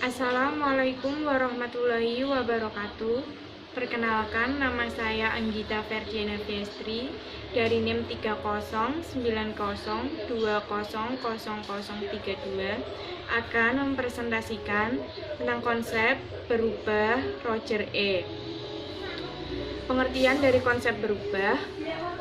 Assalamualaikum warahmatullahi wabarakatuh. Perkenalkan, nama saya Anggita Ferdiana Fiestri dari NIM 3090200032 akan mempresentasikan tentang konsep berubah Roger E. Pengertian dari konsep berubah,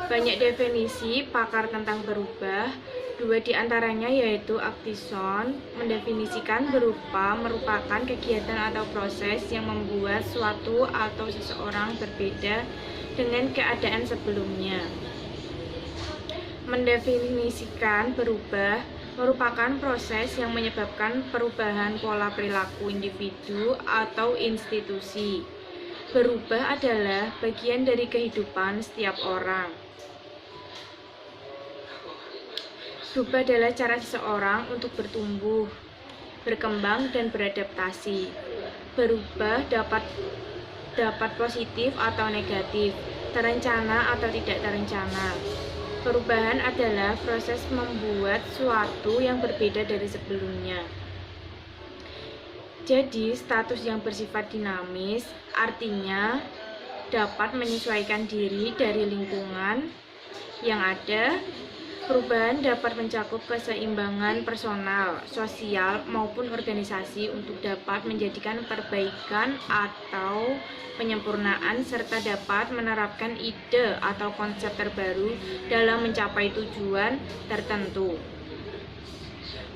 banyak definisi pakar tentang berubah. Dua di antaranya yaitu Atkinson mendefinisikan berupa merupakan kegiatan atau proses yang membuat suatu atau seseorang berbeda dengan keadaan sebelumnya. Mendefinisikan berubah merupakan proses yang menyebabkan perubahan pola perilaku individu atau institusi. Berubah adalah bagian dari kehidupan setiap orang. Berubah adalah cara seseorang untuk bertumbuh, berkembang, dan beradaptasi. Berubah dapat positif atau negatif, terencana atau tidak terencana. Perubahan adalah proses membuat suatu yang berbeda dari sebelumnya. Jadi, status yang bersifat dinamis artinya dapat menyesuaikan diri dari lingkungan yang ada. Perubahan dapat mencakup keseimbangan personal, sosial, maupun organisasi untuk dapat menjadikan perbaikan atau penyempurnaan serta dapat menerapkan ide atau konsep terbaru dalam mencapai tujuan tertentu.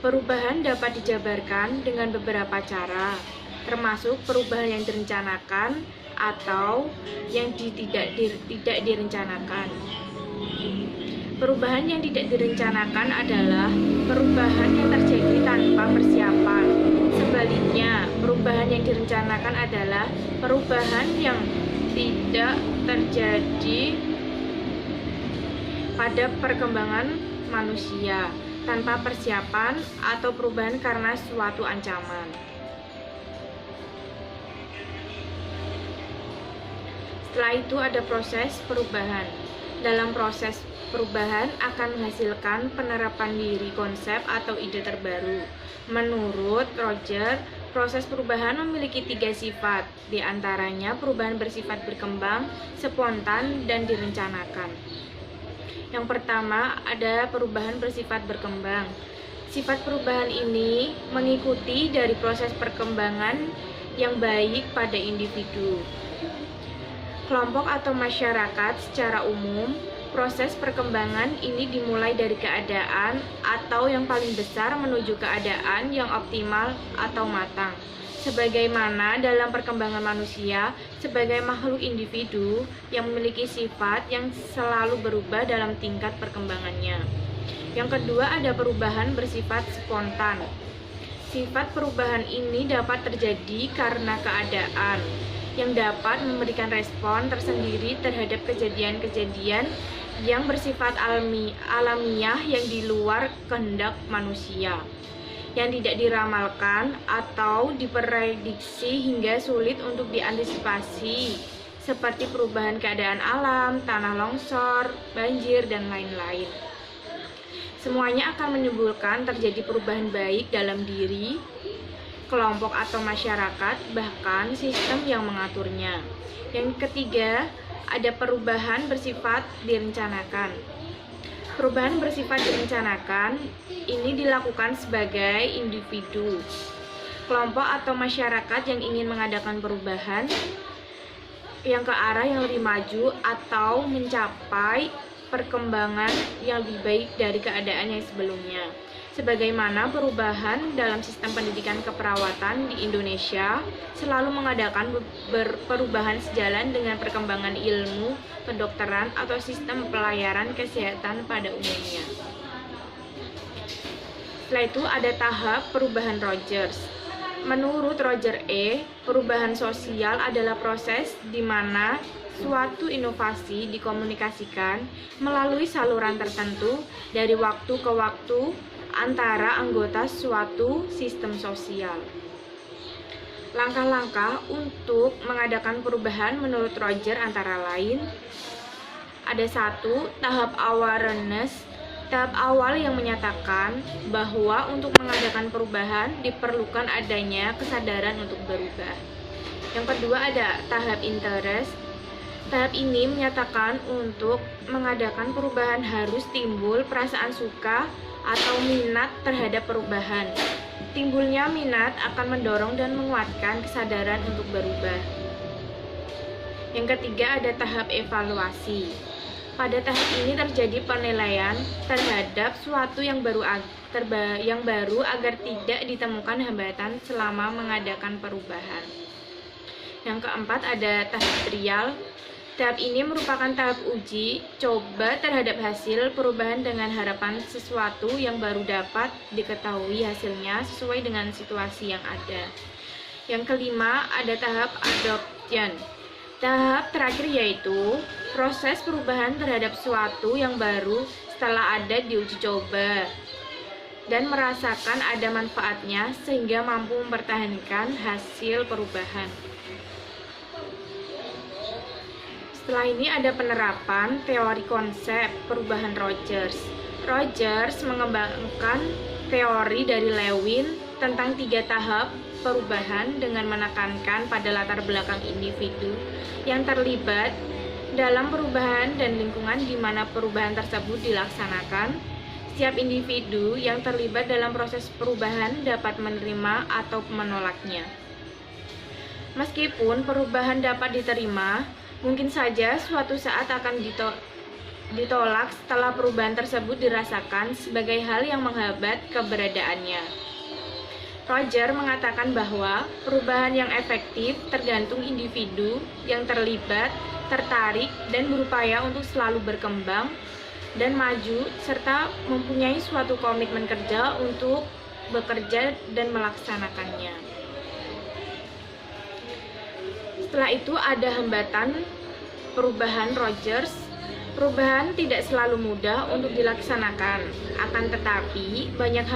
Perubahan dapat dijabarkan dengan beberapa cara, termasuk perubahan yang direncanakan atau yang tidak direncanakan. Perubahan yang tidak direncanakan adalah perubahan yang terjadi tanpa persiapan. Sebaliknya, perubahan yang direncanakan adalah perubahan yang tidak terjadi pada perkembangan manusia tanpa persiapan atau perubahan karena suatu ancaman. Setelah itu ada proses perubahan. Dalam proses perubahan akan menghasilkan penerapan diri konsep atau ide terbaru. Menurut Roger, proses perubahan memiliki 3 sifat, di antaranya perubahan bersifat berkembang, spontan, dan direncanakan. Yang pertama ada perubahan bersifat berkembang. Sifat perubahan ini mengikuti dari proses perkembangan yang baik pada individu, kelompok atau masyarakat secara umum. Proses perkembangan ini dimulai dari keadaan atau yang paling besar menuju keadaan yang optimal atau matang. Sebagaimana dalam perkembangan manusia sebagai makhluk individu yang memiliki sifat yang selalu berubah dalam tingkat perkembangannya. Yang kedua ada perubahan bersifat spontan. Sifat perubahan ini dapat terjadi karena keadaan yang dapat memberikan respon tersendiri terhadap kejadian-kejadian yang bersifat alamiah yang di luar kehendak manusia, yang tidak diramalkan atau diprediksi hingga sulit untuk diantisipasi, seperti perubahan keadaan alam, tanah longsor, banjir, dan lain-lain. Semuanya akan menimbulkan terjadi perubahan baik dalam diri, kelompok atau masyarakat, bahkan sistem yang mengaturnya. Yang ketiga, ada perubahan bersifat direncanakan. Perubahan bersifat direncanakan ini dilakukan sebagai individu, kelompok atau masyarakat yang ingin mengadakan perubahan yang ke arah yang lebih maju atau mencapai perkembangan yang lebih baik dari keadaan yang sebelumnya. Sebagaimana perubahan dalam sistem pendidikan keperawatan di Indonesia selalu mengadakan perubahan sejalan dengan perkembangan ilmu kedokteran atau sistem pelayanan kesehatan pada umumnya. Setelah itu ada tahap perubahan Rogers. Menurut Roger E., perubahan sosial adalah proses di mana suatu inovasi dikomunikasikan melalui saluran tertentu dari waktu ke waktu antara anggota suatu sistem sosial. Langkah-langkah untuk mengadakan perubahan menurut Roger antara lain ada 1. Tahap awareness. Tahap awal yang menyatakan bahwa untuk mengadakan perubahan diperlukan adanya kesadaran untuk berubah. Yang kedua ada tahap interest. Tahap ini menyatakan untuk mengadakan perubahan harus timbul perasaan suka atau minat terhadap perubahan. Timbulnya minat akan mendorong dan menguatkan kesadaran untuk berubah. Yang ketiga ada tahap evaluasi. Pada tahap ini terjadi penilaian terhadap suatu yang baru agar tidak ditemukan hambatan selama mengadakan perubahan. Yang keempat ada tahap trial. Tahap ini merupakan tahap uji coba terhadap hasil perubahan dengan harapan sesuatu yang baru dapat diketahui hasilnya sesuai dengan situasi yang ada. Yang kelima ada tahap adoption. Tahap terakhir yaitu proses perubahan terhadap sesuatu yang baru setelah ada diuji coba dan merasakan ada manfaatnya sehingga mampu mempertahankan hasil perubahan. Setelah ini ada penerapan teori konsep perubahan Rogers. Rogers mengembangkan teori dari Lewin tentang 3 tahap perubahan dengan menekankan pada latar belakang individu yang terlibat dalam perubahan dan lingkungan di mana perubahan tersebut dilaksanakan. Setiap individu yang terlibat dalam proses perubahan dapat menerima atau menolaknya. Meskipun perubahan dapat diterima, mungkin saja suatu saat akan ditolak setelah perubahan tersebut dirasakan sebagai hal yang menghambat keberadaannya. Roger mengatakan bahwa perubahan yang efektif tergantung individu yang terlibat, tertarik, dan berupaya untuk selalu berkembang dan maju, serta mempunyai suatu komitmen kerja untuk bekerja dan melaksanakannya. Setelah itu ada hambatan perubahan Rogers. Perubahan tidak selalu mudah untuk dilaksanakan, akan tetapi banyak